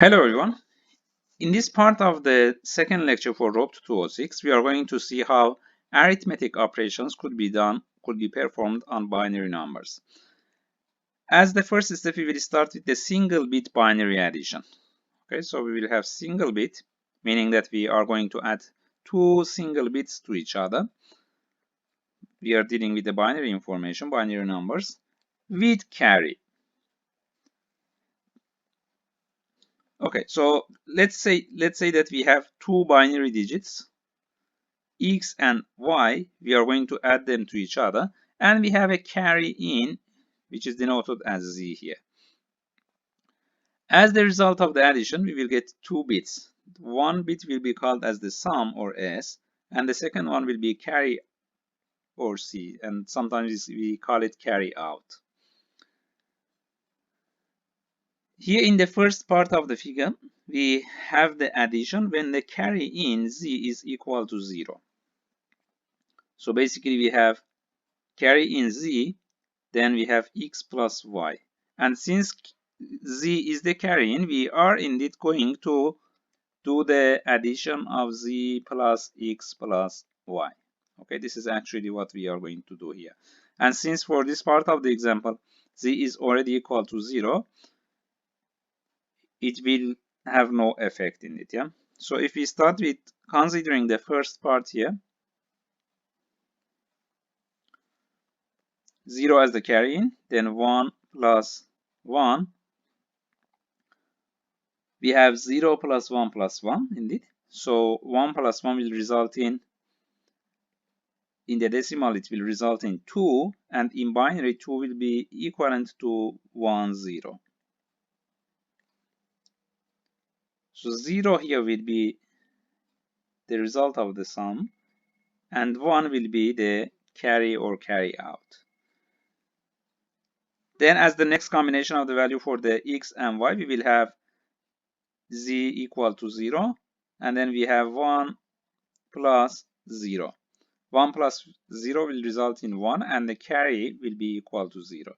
Hello everyone. In this part of the second lecture for ROPT 206, we are going to see how arithmetic operations could be performed on binary numbers. As the first step, we will start with the single bit binary addition. Okay, so we will have single bit, meaning that we are going to add two single bits to each other. We are dealing with the binary information, binary numbers, with carry. Okay, so let's say that we have two binary digits, x and y. We are going to add them to each other, and we have a carry in, which is denoted as z here. As the result of the addition, we will get two bits. One bit will be called as the sum, or s, and the second one will be carry, or c, and sometimes we call it carry out. Here in the first part of the figure, we have the addition when the carry in z is equal to 0. So basically we have carry in z, then we have x plus y. And since z is the carry in, we are indeed going to do the addition of z plus x plus y. Okay, this is actually what we are going to do here. And since for this part of the example, z is already equal to 0, it will have no effect in it. Yeah. So if we start with considering the first part here, 0 as the carry in, then 1 plus 1. We have 0 plus 1 plus 1 indeed. So 1 plus 1 will result in the decimal, it will result in 2, and in binary 2 will be equivalent to 1, 0. So 0 here will be the result of the sum, and 1 will be the carry or carry out. Then as the next combination of the value for the x and y, we will have z equal to 0, and then we have 1 plus 0. 1 plus 0 will result in 1, and the carry will be equal to 0.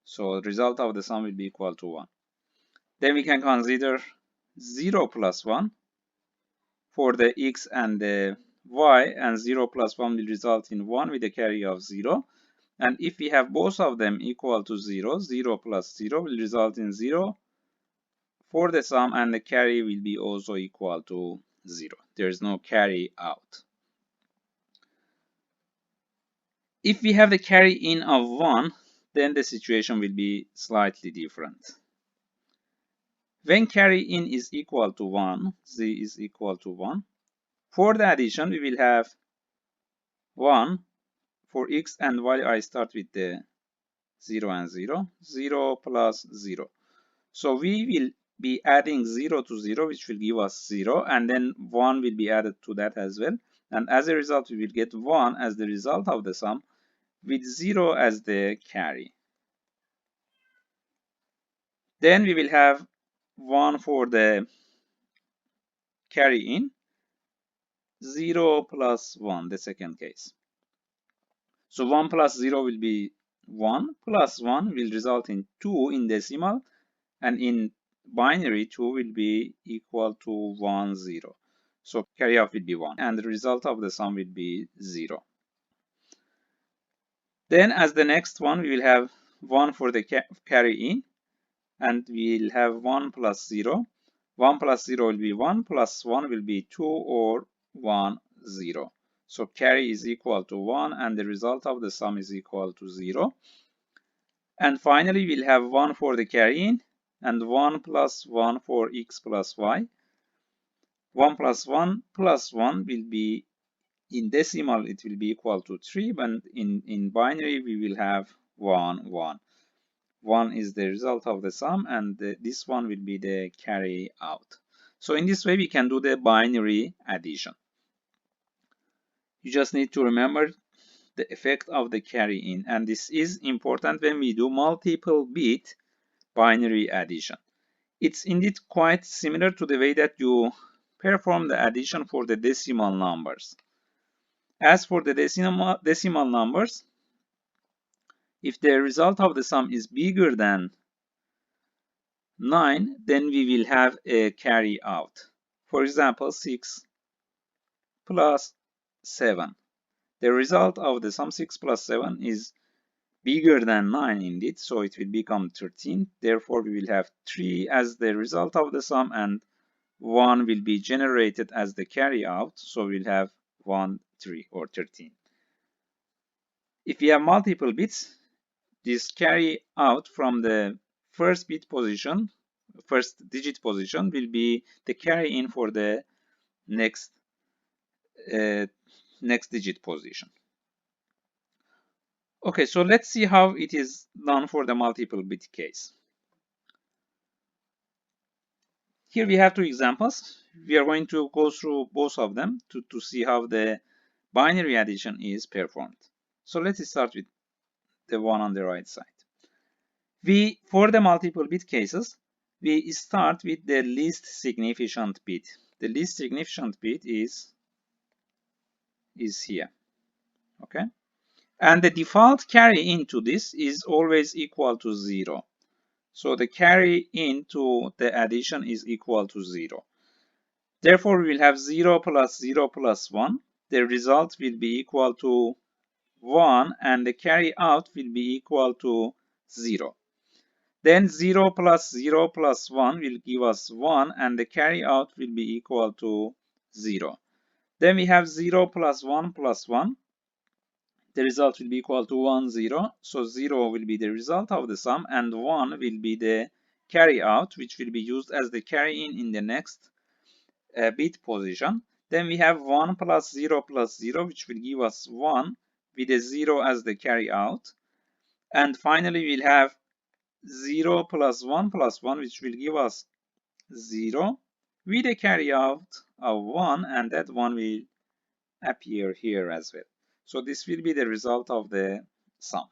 So the result of the sum will be equal to 1. Then we can consider 0 plus 1 for the x and the y, and 0 plus 1 will result in 1 with a carry of 0. And if we have both of them equal to 0, 0 plus 0 will result in 0 for the sum, and the carry will be also equal to 0. There is no carry out. If we have the carry in of 1, then the situation will be slightly different. When carry in is equal to 1, z is equal to 1, for the addition we will have 1. For x and y, I start with the 0 and 0, 0 plus 0. So we will be adding 0 to 0, which will give us 0, and then 1 will be added to that as well. And as a result, we will get 1 as the result of the sum, with 0 as the carry. Then we will have 1 for the carry in, 0 plus 1, the second case. So 1 plus 0 will be 1, plus 1 will result in 2 in decimal, and in binary 2 will be equal to 1, 0. So carry out will be 1, and the result of the sum will be 0. Then as the next one, we will have 1 for the carry in, and we'll have 1 plus 0. 1 plus 0 will be 1, plus 1 will be 2, or 1, 0. So carry is equal to 1, and the result of the sum is equal to 0. And finally, we'll have 1 for the carry in, and 1 plus 1 for x plus y. 1 plus 1 plus 1 will be, in decimal, it will be equal to 3, but in binary, we will have 1, 1. 1 is the result of the sum, and this one will be the carry out. So in this way, we can do the binary addition. You just need to remember the effect of the carry in, and this is important when we do multiple bit binary addition. It's indeed quite similar to the way that you perform the addition for the decimal numbers. As for the decimal numbers, if the result of the sum is bigger than 9, then we will have a carry out. For example, 6 plus 7. The result of the sum 6 plus 7 is bigger than 9 indeed, so it will become 13. Therefore, we will have 3 as the result of the sum and 1 will be generated as the carry out, so we'll have 1, 3 or 13. If we have multiple bits, this carry out from the first bit position, first digit position, will be the carry in for the next digit position. Okay, so let's see how it is done for the multiple bit case. Here we have two examples. We are going to go through both of them to see how the binary addition is performed. So let's start with the one on the right side. For the multiple bit cases, we start with the least significant bit. The least significant bit is here, okay? And the default carry into this is always equal to 0. So the carry into the addition is equal to 0. Therefore, we will have 0 plus 0 plus 1. The result will be equal to 1 and the carry out will be equal to 0. Then 0 plus 0 plus 1 will give us 1 and the carry out will be equal to 0. Then we have 0 plus 1 plus 1. The result will be equal to 1, 0. So 0 will be the result of the sum and 1 will be the carry out, which will be used as the carry in the next bit position. Then we have 1 plus 0 plus 0, which will give us 1 with a 0 as the carry out. And finally, we'll have 0 plus 1 plus 1, which will give us 0 with a carry out of 1, and that 1 will appear here as well. So this will be the result of the sum.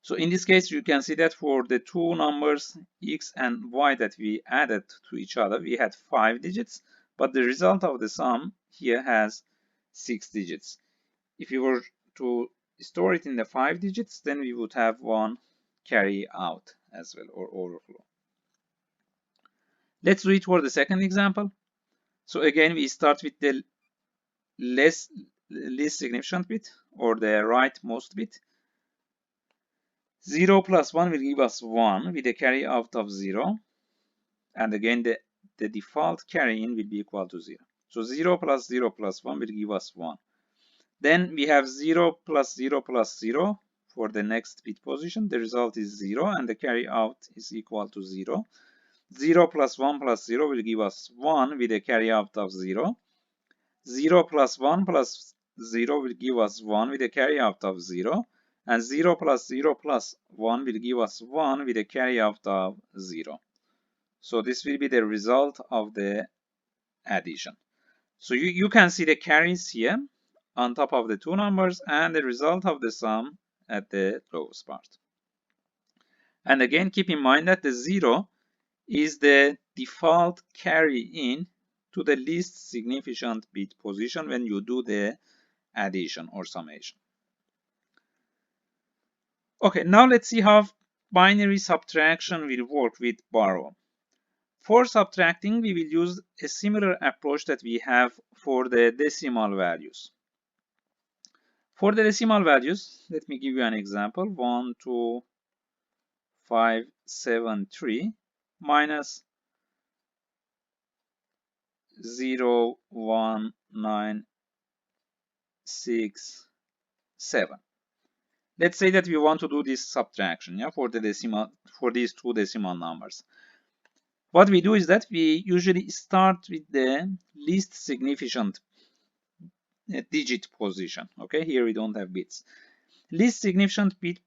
So in this case, you can see that for the two numbers x and y that we added to each other, we had 5 digits, but the result of the sum here has 6 digits. If you were to store it in the 5 digits, then we would have one carry out as well, or overflow. Let's do it for the second example. So again, we start with the least significant bit, or the rightmost bit. 0 plus 1 will give us 1 with a carry out of 0. And again, the default carry in will be equal to 0. So 0 plus 0 plus 1 will give us 1. Then we have 0 plus 0 plus 0 for the next bit position. The result is 0 and the carry out is equal to 0. 0 plus 1 plus 0 will give us 1 with a carry out of 0. 0 plus 1 plus 0 will give us 1 with a carry out of 0. And 0 plus 0 plus 1 will give us 1 with a carry out of 0. So this will be the result of the addition. So you can see the carries here on top of the two numbers and the result of the sum at the lowest part. And again, keep in mind that the 0 is the default carry in to the least significant bit position when you do the addition or summation. Okay, now let's see how binary subtraction will work with borrow. For subtracting, we will use a similar approach that we have for the decimal values. For the decimal values, let me give you an example. 1, 2, 5, 7, 3 minus 0, 1, 9, 6, 7. Let's say that we want to do this subtraction, for these two decimal numbers. What we do is that we usually start with the least significant digit position. Okay, here we don't have bits. Least significant digit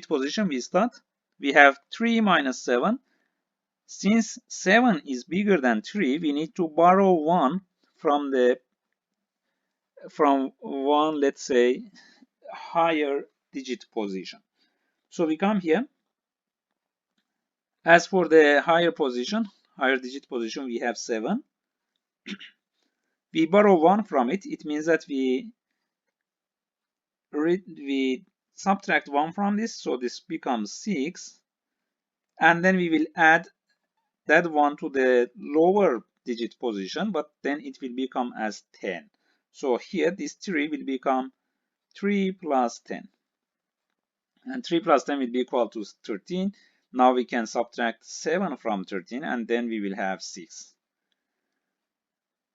position we start. We have 3 minus 7. Since 7 is bigger than 3, we need to borrow 1 from one, let's say, higher digit position. So we come here. As for the higher digit position, we have 7. We borrow 1 from it. It means that we subtract 1 from this, so this becomes 6. and then we will add that one to the lower digit position, but then it will become as 10. So here this 3 will become 3 plus 10, and 3 plus 10 will be equal to 13. Now we can subtract 7 from 13, and then we will have 6.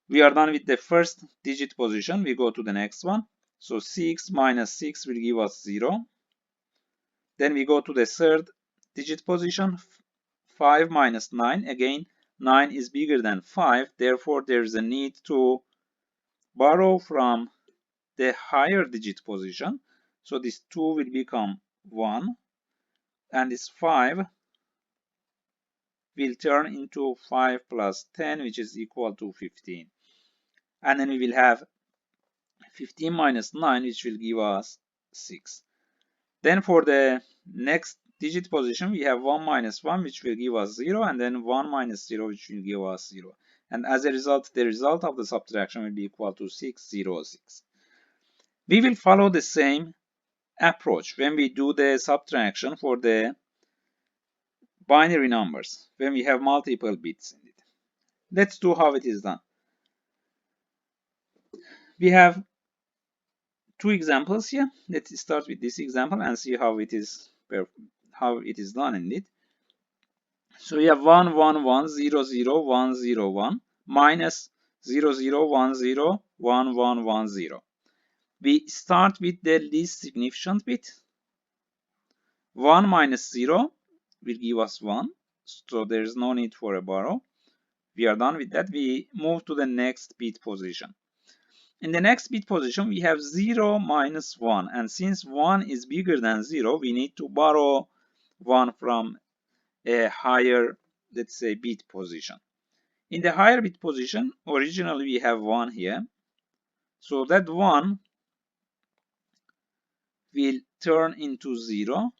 We are done with the first digit position. We go to the next one. So 6 minus 6 will give us 0. Then we go to the third digit position. 5 minus 9. Again, 9 is bigger than 5. Therefore, there is a need to borrow from the higher digit position. So this 2 will become 1. And this 5 will turn into 5 plus 10, which is equal to 15. And then we will have 15 minus 9, which will give us 6. Then for the next digit position, we have 1 minus 1, which will give us 0, and then 1 minus 0, which will give us 0. And as a result, the result of the subtraction will be equal to 606. We will follow the same approach when we do the subtraction for the binary numbers, when we have multiple bits in it. Let's do how it is done. We have two examples here. Let's start with this example and see how it is done in it. So we have 1 1 1 0 0 1 0 1 minus 0 0 1 0 1 1 1 0. We start with the least significant bit. 1 minus 0 will give us 1, so there is no need for a borrow. We are done with that. We move to the next bit position. In the next bit position, we have 0 minus 1, and since 1 is bigger than 0, we need to borrow 1 from a higher, let's say, bit position. In the higher bit position, originally we have 1 here, so that 1 will turn into 0,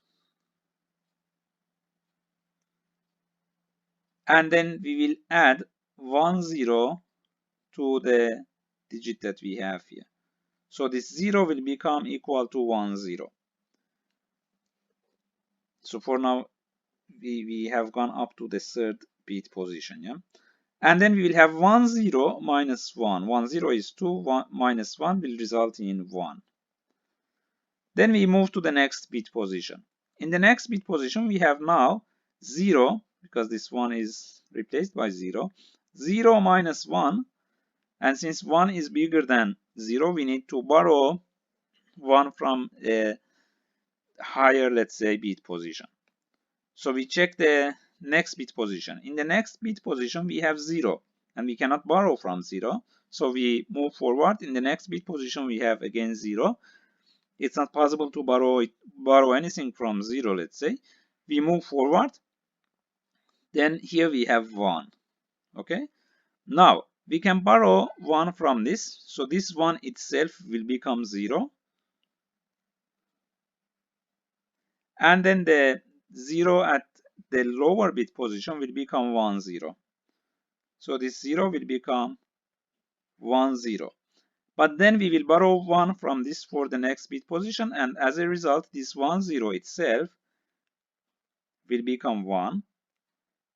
and then we will add 1 0 to the digit that we have here. So this 0 will become equal to 1 0. So for now, we have gone up to the third bit position, yeah? And then we will have 1 0 minus 1. 1 0 is 2, 1 minus 1 will result in 1. Then we move to the next bit position. In the next bit position, we have now 0, because this 1 is replaced by 0. 0 minus 1, and since 1 is bigger than 0, we need to borrow 1 from a higher, let's say, bit position. So we check the next bit position. In the next bit position, we have 0, and we cannot borrow from 0. So we move forward. In the next bit position, we have again 0. It's not possible to borrow anything from 0, let's say. We move forward. Then here we have 1. Okay. Now we can borrow 1 from this. So this 1 itself will become 0. And then the 0 at the lower bit position will become 1 0. So this 0 will become 1 0. But then we will borrow 1 from this for the next bit position, and as a result, this 1 0 itself will become 1.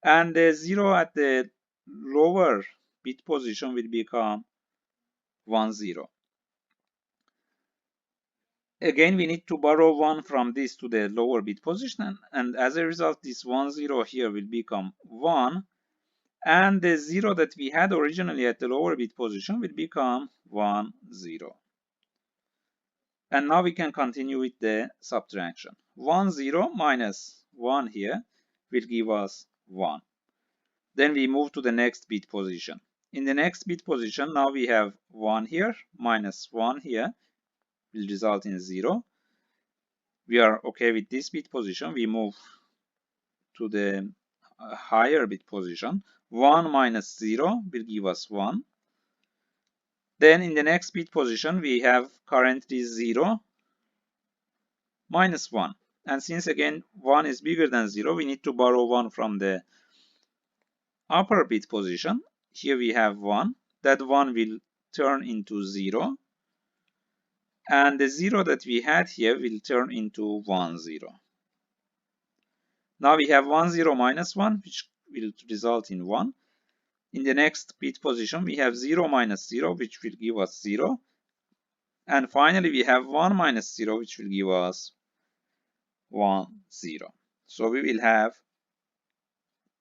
And the 0 at the lower bit position will become 1 0. Again, we need to borrow 1 from this to the lower bit position, and as a result, this 1 0 here will become 1. And the 0 that we had originally at the lower bit position will become 1 0. And now we can continue with the subtraction. 1 0 minus 1 here will give us 1. Then we move to the next bit position. In the next bit position, now we have 1 here minus 1 here will result in 0. We are okay with this bit position. We move to the higher bit position. 1 minus 0 will give us 1. Then in the next bit position, we have currently 0 minus 1. And since again 1 is bigger than 0, we need to borrow 1 from the upper bit position. Here we have 1. That 1 will turn into 0. And the 0 that we had here will turn into 1 0. Now we have 1 0 minus 1, which will result in 1. In the next bit position, we have 0 minus 0, which will give us 0. And finally, we have 1 minus 0, which will give us 1 0. So we will have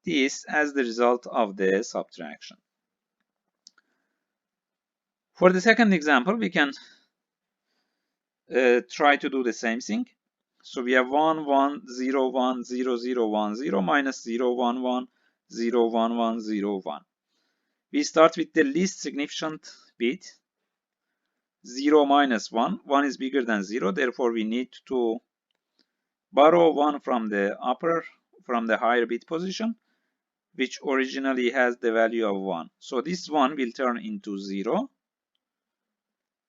this as the result of the subtraction. For the second example, we can try to do the same thing. So we have 1 1 0 1 0 0 1 0 minus 0 1 1 0 1 1 0 1. We start with the least significant bit. 0 minus 1. 1 is bigger than 0. Therefore, we need to borrow 1 from the higher bit position, which originally has the value of 1. So this 1 will turn into 0.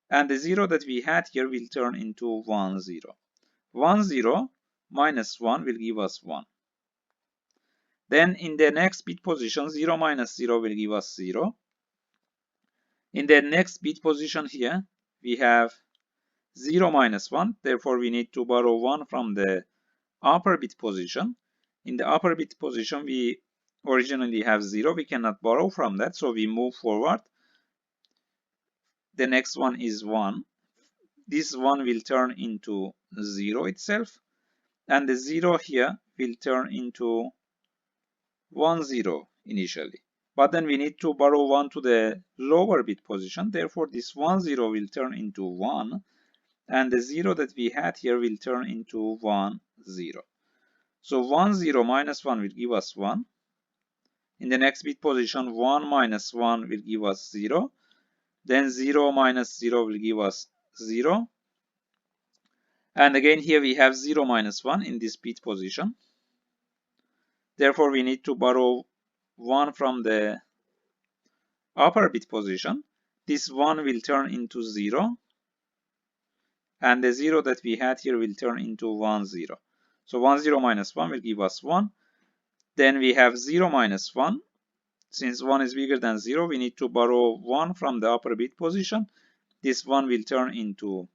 And the 0 that we had here will turn into 1 0. 1 0 minus 1 will give us 1. Then in the next bit position, 0 minus 0 will give us 0. In the next bit position here, we have 0 minus 1. Therefore, we need to borrow 1 from the upper bit position. In the upper bit position, we originally have 0. We cannot borrow from that, so we move forward. The next one is 1. This 1 will turn into 0 itself. And the 0 here will turn into 1 0 initially. But then we need to borrow 1 to the lower bit position. Therefore, this 1 0 will turn into 1. And the 0 that we had here will turn into 1 0. So 1 0 minus 1 will give us 1. In the next bit position, 1 minus 1 will give us 0. Then 0 minus 0 will give us 0. And again, here we have 0 minus 1 in this bit position. Therefore, we need to borrow 1 from the upper bit position. This 1 will turn into 0. And the 0 that we had here will turn into 1 0. So 1 0 minus 1 will give us 1. Then we have 0 minus 1. Since 1 is bigger than 0, we need to borrow 1 from the upper bit position. This 1 will turn into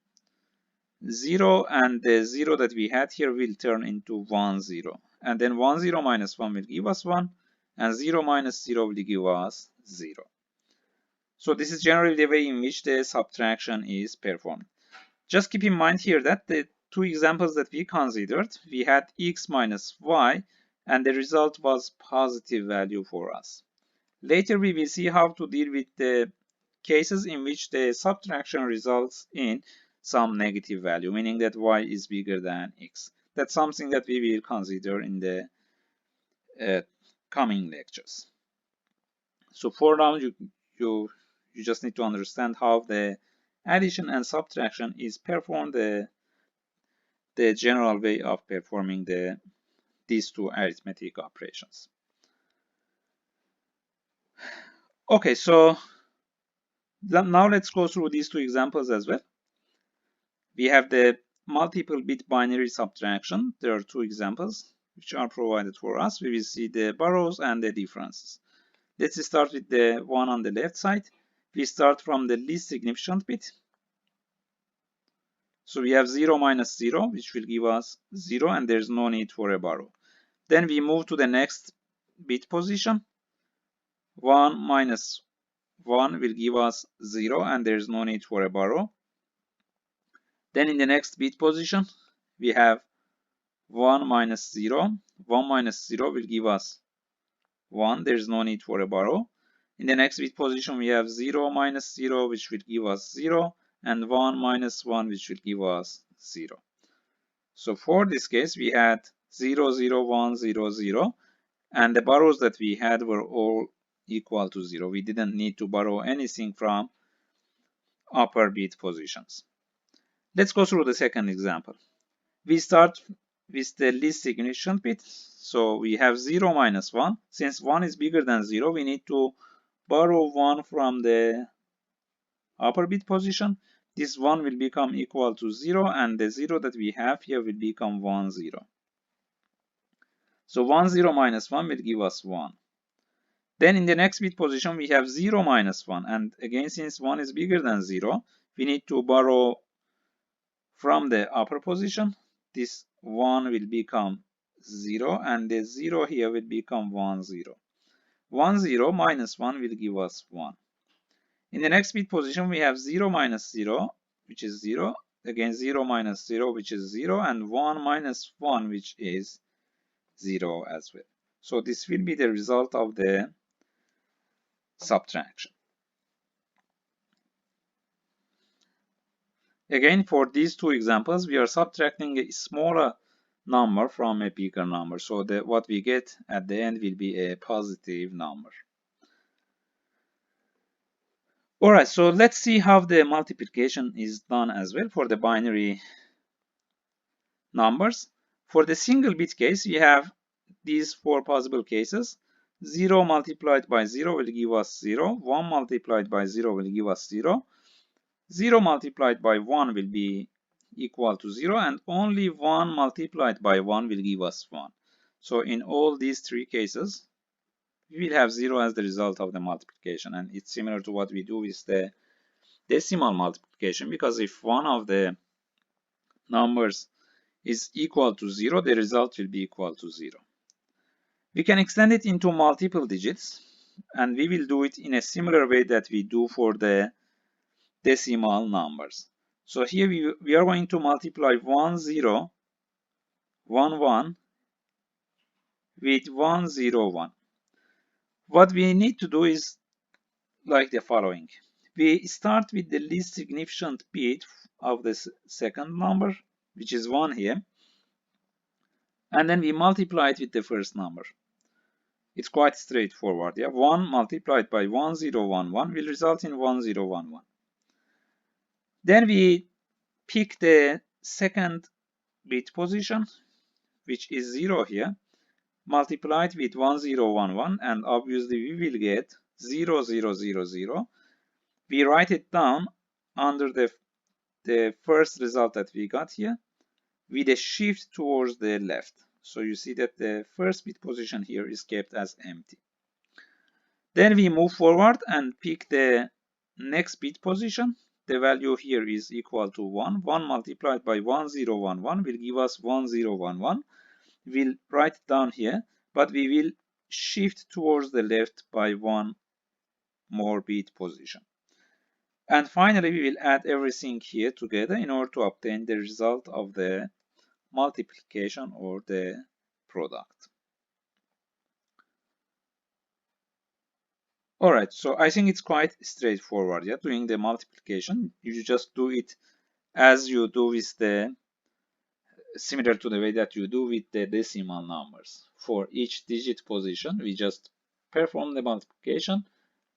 0, and the 0 that we had here will turn into 1 0. And then 1 0 minus 1 will give us 1, and 0 minus 0 will give us 0. So this is generally the way in which the subtraction is performed. Just keep in mind here that the two examples that we considered, we had x minus y, and the result was positive value for us. Later we will see how to deal with the cases in which the subtraction results in some negative value, meaning that y is bigger than x. That's something that we will consider in the coming lectures. So for now, you just need to understand how the addition and subtraction is performed, the general way of performing these two arithmetic operations. Okay, so now let's go through these two examples as well. We have the multiple bit binary subtraction. There are two examples which are provided for us. We will see the borrows and the differences. Let's start with the one on the left side. We start from the least significant bit. So we have 0 minus 0, which will give us 0, and there's no need for a borrow. Then we move to the next bit position. 1 minus 1 will give us 0, and there's no need for a borrow. Then in the next bit position, we have 1 minus 0. 1 minus 0 will give us 1. There's no need for a borrow. In the next bit position, we have 0 minus 0, which will give us 0, and 1 minus 1, which will give us 0. So for this case, we had 0, 0, 1, 0, 0, and the borrows that we had were all equal to 0. We didn't need to borrow anything from upper bit positions. Let's go through the second example. We start with the least significant bit. So we have 0 minus 1. Since 1 is bigger than 0, we need to borrow 1 from the upper bit position. This 1 will become equal to 0, and the 0 that we have here will become 1 0. So 1 0 minus 1 will give us 1. Then in the next bit position, we have 0 minus 1. And again, since 1 is bigger than 0, we need to borrow from the upper position. This 1 will become 0, and the 0 here will become 1, 0. 1, 0 minus 1 will give us 1. In the next bit position, we have 0 minus 0, which is 0. Again, 0 minus 0, which is 0, and 1 minus 1, which is 0 as well. So this will be the result of the subtraction. Again, for these two examples, we are subtracting a smaller number from a bigger number. So what we get at the end will be a positive number. Alright, so let's see how the multiplication is done as well for the binary numbers. For the single bit case, we have these four possible cases. 0 multiplied by 0 will give us 0. 1 multiplied by 0 will give us 0. 0 multiplied by 1 will be equal to 0, and only 1 multiplied by 1 will give us 1. So in all these three cases, we will have 0 as the result of the multiplication, and it's similar to what we do with the decimal multiplication, because if one of the numbers is equal to 0, the result will be equal to 0. We can extend it into multiple digits, and we will do it in a similar way that we do for the decimal numbers. So here we are going to multiply 1, 0, 1, 1 with 1, 0, 1. What we need to do is like the following. We start with the least significant bit of the second number, which is 1 here, and then we multiply it with the first number. It's quite straightforward. Yeah? 1 multiplied by 1, 0, 1, 1 will result in 1, 0, 1, 1. Then we pick the second bit position, which is 0 here, multiply it with 1, 0, 1, 1, and obviously we will get 0, 0, 0, 0. We write it down under the first result that we got here with a shift towards the left. So you see that the first bit position here is kept as empty. Then we move forward and pick the next bit position. The value here is equal to 1. 1 multiplied by 1, 0, 1, 1 will give us 1, 0, 1, 1. We'll write it down here, but we will shift towards the left by one more bit position. And finally, we will add everything here together in order to obtain the result of the multiplication or the product. Alright, so I think it's quite straightforward. Yeah, doing the multiplication, you just do it as you do with the similar to the way that you do with the decimal numbers. For each digit position, we just perform the multiplication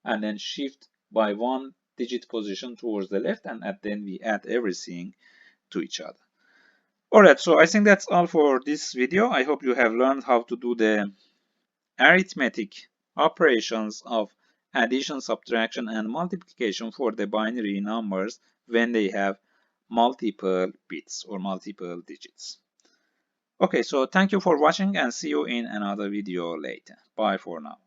and then shift by one digit position towards the left, and then we add everything to each other. Alright, so I think that's all for this video. I hope you have learned how to do the arithmetic operations of addition, subtraction, and multiplication for the binary numbers when they have multiple bits or multiple digits. Okay, so thank you for watching and see you in another video later. Bye for now.